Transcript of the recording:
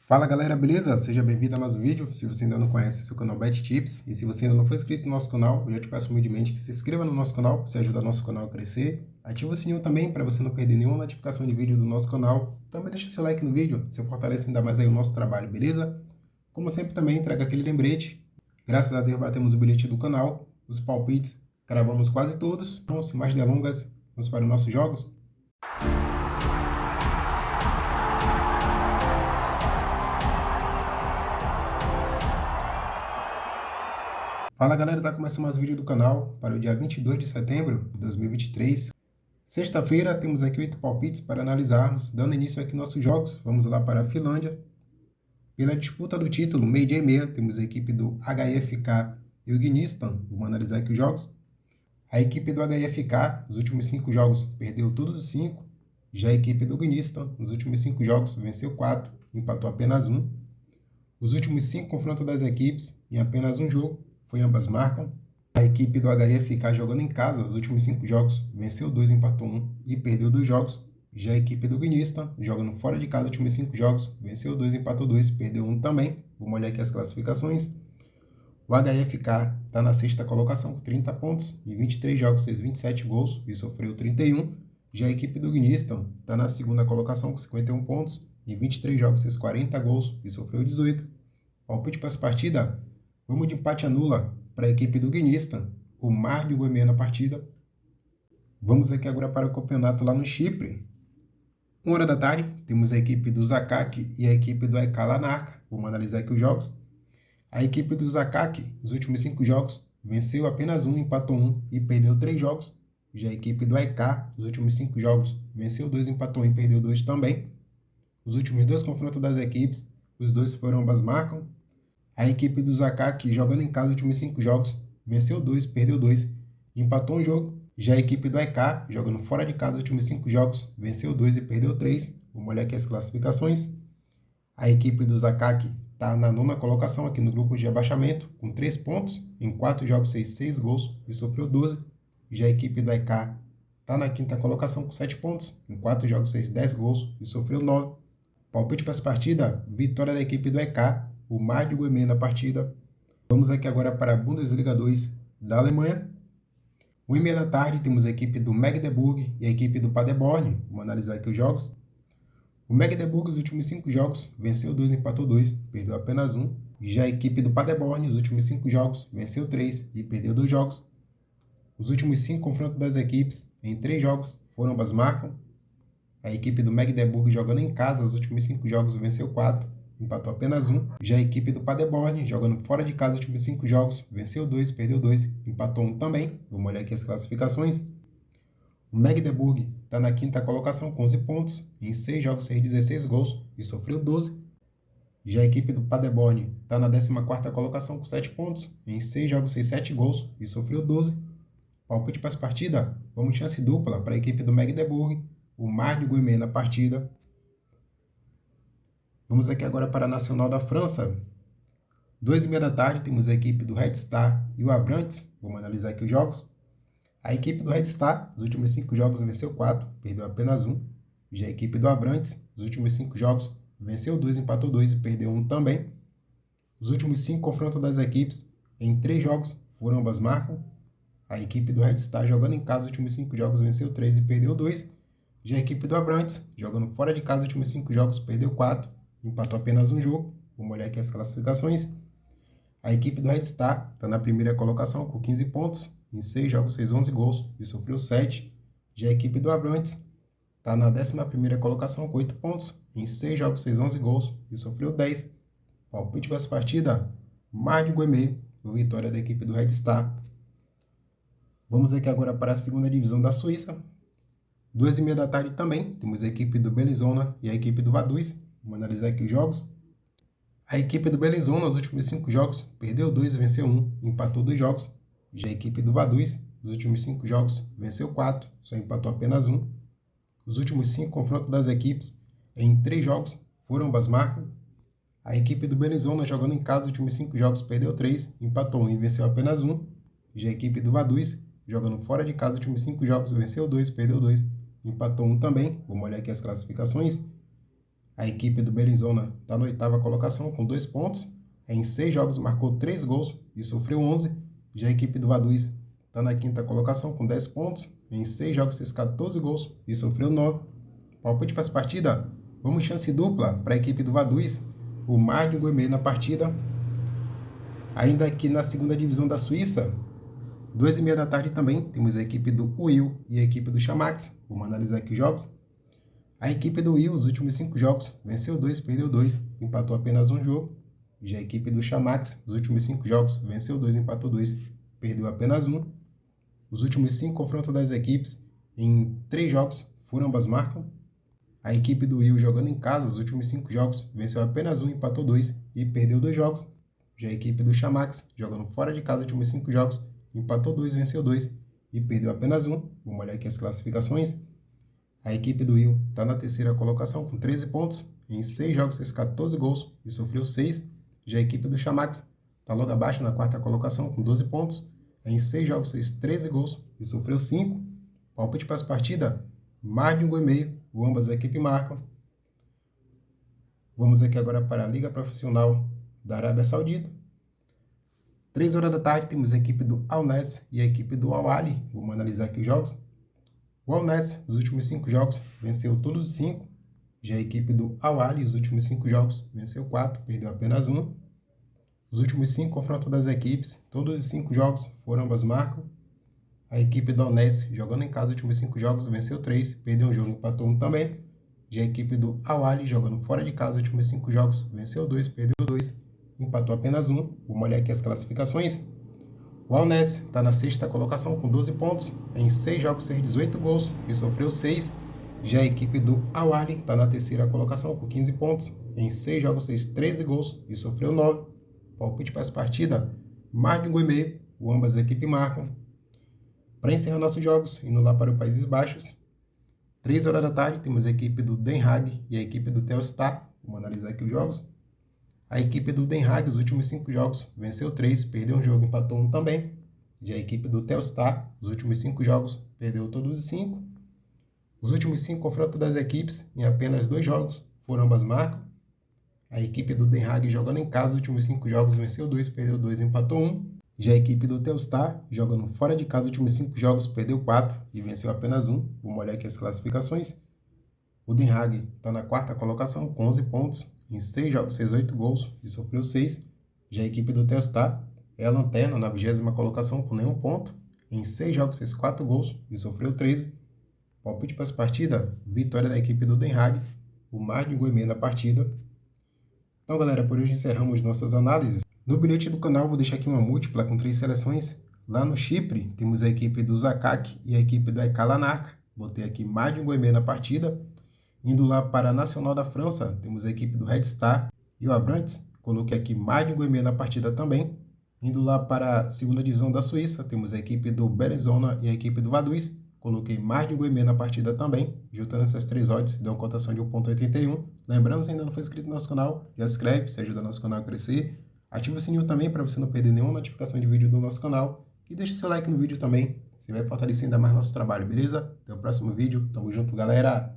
Fala galera, beleza? Seja bem-vindo a mais um vídeo. Se você ainda não conhece, esse é o canal Bet Tips. E se você ainda não for inscrito no nosso canal, eu já te peço humildemente que se inscreva no nosso canal, você ajuda o nosso canal a crescer. Ativa o sininho também para você não perder nenhuma notificação de vídeo do nosso canal. Também deixa seu like no vídeo, você fortalece ainda mais aí o nosso trabalho, beleza? Como sempre também traga aquele lembrete. Graças a Deus batemos o bilhete do canal, os palpites, gravamos quase todos. Então, sem mais delongas, vamos para os nossos jogos. Fala galera, tá começando mais um vídeo do canal para o dia 22 de setembro de 2023. Sexta-feira temos aqui 8 palpites para analisarmos, dando início aqui aos nossos jogos. Vamos lá para a Finlândia. Pela disputa do título, meio-dia e meia, temos a equipe do HFK e o Gnistan. Vamos analisar aqui os jogos. A equipe do HFK, nos últimos 5 jogos, perdeu todos os 5. Já a equipe do Gnistan, nos últimos 5 jogos, venceu 4, empatou apenas 1. Os últimos 5 confrontos das equipes, em apenas um jogo, ambas marcam. A equipe do HFK jogando em casa, os últimos 5 jogos, venceu 2, empatou 1 e perdeu 2 jogos. Já a equipe do Gnistan, jogando fora de casa, os últimos 5 jogos, venceu 2, empatou 2, perdeu 1 também. Vamos olhar aqui as classificações. O HFK está na sexta colocação com 30 pontos, em 23 jogos fez 27 gols e sofreu 31. Já a equipe do Gnistan está na segunda colocação com 51 pontos, em 23 jogos fez 40 gols e sofreu 18. Palpite para essa partida. Vamos de empate anula para a equipe do Gnistan, o Mar de Goemé na partida. Vamos aqui agora para o campeonato lá no Chipre. 1h da tarde, temos a equipe do Zakak e a equipe do AEK Larnaca. Vamos analisar aqui os jogos. A equipe do Zakak, nos últimos 5 jogos, venceu apenas 1, empatou 1 e perdeu 3 jogos. Já a equipe do AEK, nos últimos 5 jogos, venceu 2, empatou 1 e perdeu 2 também. Os últimos 2 confrontos das equipes, os 2 foram ambas marcam. A equipe do Zakak, jogando em casa os últimos 5 jogos, venceu 2, perdeu 2 e empatou um jogo. Já a equipe do AEK, jogando fora de casa os últimos 5 jogos, venceu 2 e perdeu 3. Vamos olhar aqui as classificações. A equipe do Zakak está na 9ª colocação aqui no grupo de abaixamento, com 3 pontos. Em 4 jogos fez 6 gols e sofreu 12. Já a equipe do AEK está na 5ª colocação com 7 pontos. Em 4 jogos fez 10 gols e sofreu 9. Palpite para essa partida, vitória da equipe do AEK, o Mar de Goemé na partida. Vamos aqui agora para a Bundesliga 2 da Alemanha. 1h30 da tarde temos a equipe do Magdeburg e a equipe do Paderborn. Vamos analisar aqui os jogos. O Magdeburg, os últimos 5 jogos, venceu 2, empatou 2, perdeu apenas 1. Já a equipe do Paderborn, os últimos 5 jogos, venceu 3 e perdeu 2 jogos. Os últimos 5 confrontos das equipes, em 3 jogos, foram ambas marcam. A equipe do Magdeburg, jogando em casa, os últimos 5 jogos, venceu 4. Empatou apenas 1. Já a equipe do Paderborn, jogando fora de casa os últimos 5 jogos, venceu 2, perdeu 2, empatou 1 também. Vamos olhar aqui as classificações. O Magdeburg está na 5ª colocação com 11 pontos, em 6 jogos fez 16 gols e sofreu 12. Já a equipe do Paderborn está na 14ª colocação com 7 pontos, em 6 jogos fez 7 gols e sofreu 12. Palpite para essa partida, vamos chance dupla para a equipe do Magdeburg, o Mar de Goemé na partida. Vamos aqui agora para a Nacional da França. 2h30 da tarde temos a equipe do Red Star e o Abrantes. Vamos analisar aqui os jogos. A equipe do Red Star, nos últimos 5 jogos, venceu 4, perdeu apenas 1. Já a equipe do Abrantes, nos últimos 5 jogos, venceu 2, empatou 2 e perdeu 1 também. Os últimos 5 confrontos das equipes, em 3 jogos, foram ambas marcam. A equipe do Red Star, jogando em casa, os últimos 5 jogos, venceu 3 e perdeu 2. Já a equipe do Abrantes, jogando fora de casa, os últimos 5 jogos, perdeu 4. Empatou apenas um jogo. Vamos olhar aqui as classificações. A equipe do Red Star está na 1ª colocação com 15 pontos. Em 6 jogos fez 11 gols e sofreu 7. Já a equipe do Abrantes está na 11ª colocação com 8 pontos. Em 6 jogos fez 11 gols e sofreu 10. Palpite para essa partida, Mar de Goemé, vitória da equipe do Red Star. Vamos aqui agora para a 2ª divisão da Suíça. 2h30 da tarde também temos a equipe do Bellinzona e a equipe do Vaduz. Vamos analisar aqui os jogos. A equipe do Bellinzona, nos últimos 5 jogos, perdeu 2 e venceu 1, empatou 2 jogos. Já a equipe do Vaduz, nos últimos 5 jogos, venceu 4, só empatou apenas 1. Os últimos 5 confrontos das equipes, em 3 jogos, foram ambas marcam. A equipe do Bellinzona, jogando em casa, nos últimos 5 jogos, perdeu 3, empatou 1 e venceu apenas 1. Já a equipe do Vaduz, jogando fora de casa, nos últimos 5 jogos, venceu 2, perdeu 2, empatou 1 também. Vamos olhar aqui as classificações. A equipe do Bellinzona está na 8ª colocação com 2 pontos. Em 6 jogos marcou 3 gols e sofreu 11. Já a equipe do Vaduz está na 5ª colocação com 10 pontos. Em 6 jogos fez 14 gols e sofreu 9. Palpite para essa partida. Vamos chance dupla para a equipe do Vaduz. O mais de um gol e meio na partida. Ainda aqui na 2ª divisão da Suíça, 2h30 da tarde também, temos a equipe do Will e a equipe do Chamax. Vamos analisar aqui os jogos. A equipe do Will, os últimos 5 jogos, venceu 2, perdeu 2, empatou apenas um jogo. Já a equipe do Chamax, os últimos 5 jogos, venceu 2, empatou 2, perdeu apenas um. Os últimos 5 confrontos das equipes, em 3 jogos, foram ambas marcam. A equipe do Will, jogando em casa, os últimos 5 jogos, venceu apenas 1, empatou 2 e perdeu 2 jogos. Já a equipe do Chamax, jogando fora de casa, os últimos 5 jogos, empatou 2, venceu 2 e perdeu apenas 1. Vamos olhar aqui as classificações. A equipe do Will está na 3ª colocação com 13 pontos. Em 6 jogos fez 14 gols e sofreu 6. Já a equipe do Chamax está logo abaixo na 4ª colocação com 12 pontos. Em 6 jogos fez 13 gols e sofreu 5. Palpite para essa partida, mais de um gol e meio. Ambas as equipes marcam. Vamos aqui agora para a Liga Profissional da Arábia Saudita. 3 horas da tarde temos a equipe do Al Nassr e a equipe do Al Ahly. Vamos analisar aqui os jogos. O Al Nassr, os últimos 5 jogos, venceu todos os 5. Já a equipe do Al Ahly, os últimos 5 jogos, venceu 4, perdeu apenas 1. Os últimos 5 confrontos das equipes, todos os 5 jogos foram ambas marcam. A equipe do Al Nassr, jogando em casa, os últimos 5 jogos, venceu 3, perdeu um jogo, empatou 1 também. Já a equipe do Al Ahly, jogando fora de casa, os últimos 5 jogos, venceu 2, perdeu 2, empatou apenas 1. Vamos olhar aqui as classificações. O Al Nassr está na 6ª colocação com 12 pontos. Em 6 jogos fez 18 gols e sofreu 6. Já a equipe do Al Ahly está na 3ª colocação com 15 pontos. Em 6 jogos fez 13 gols e sofreu 9. Palpite para essa partida, mais de um gol e meio. Ambas as equipes marcam. Para encerrar nossos jogos, indo lá para os Países Baixos, 3 horas da tarde temos a equipe do Den Haag e a equipe do Telstar. Vamos analisar aqui os jogos. A equipe do Den Haag, os últimos 5 jogos, venceu 3, perdeu um jogo, empatou 1 também. Já a equipe do Telstar, os últimos 5 jogos, perdeu todos os 5. Os últimos 5 confrontos das equipes, em apenas 2 jogos, foram ambas marcam. A equipe do Den Haag, jogando em casa, os últimos 5 jogos, venceu 2, perdeu 2, empatou 1. Já a equipe do Telstar, jogando fora de casa, os últimos 5 jogos, perdeu 4 e venceu apenas 1. Vamos olhar aqui as classificações. O Den Haag está na 4ª colocação com 11 pontos. Em 6 jogos fez 8 gols e sofreu 6. Já a equipe do Telstar é a lanterna na 20ª colocação com nenhum ponto. Em 6 jogos fez 4 gols e sofreu 13. Palpite para essa partida, vitória da equipe do Den Haag, o mais de um gol e meio na partida. Então galera, por hoje encerramos nossas análises. No bilhete do canal vou deixar aqui uma múltipla com 3 seleções. Lá no Chipre temos a equipe do Zakak e a equipe do AEK Larnaca. Botei aqui mais de um gol e meio na partida. Indo lá para a Nacional da França, temos a equipe do Red Star e o Abrantes. Coloquei aqui mais de um gol e meio na partida também. Indo lá para a 2ª divisão da Suíça, temos a equipe do Bellinzona e a equipe do Vaduz. Coloquei mais de um gol e meio na partida também. Juntando essas 3 odds, deu uma cotação de 1,81. Lembrando, se ainda não for inscrito no nosso canal, já se inscreve, se ajuda nosso canal a crescer. Ativa o sininho também para você não perder nenhuma notificação de vídeo do nosso canal. E deixa seu like no vídeo também, você vai fortalecer ainda mais nosso trabalho, beleza? Até o próximo vídeo. Tamo junto, galera!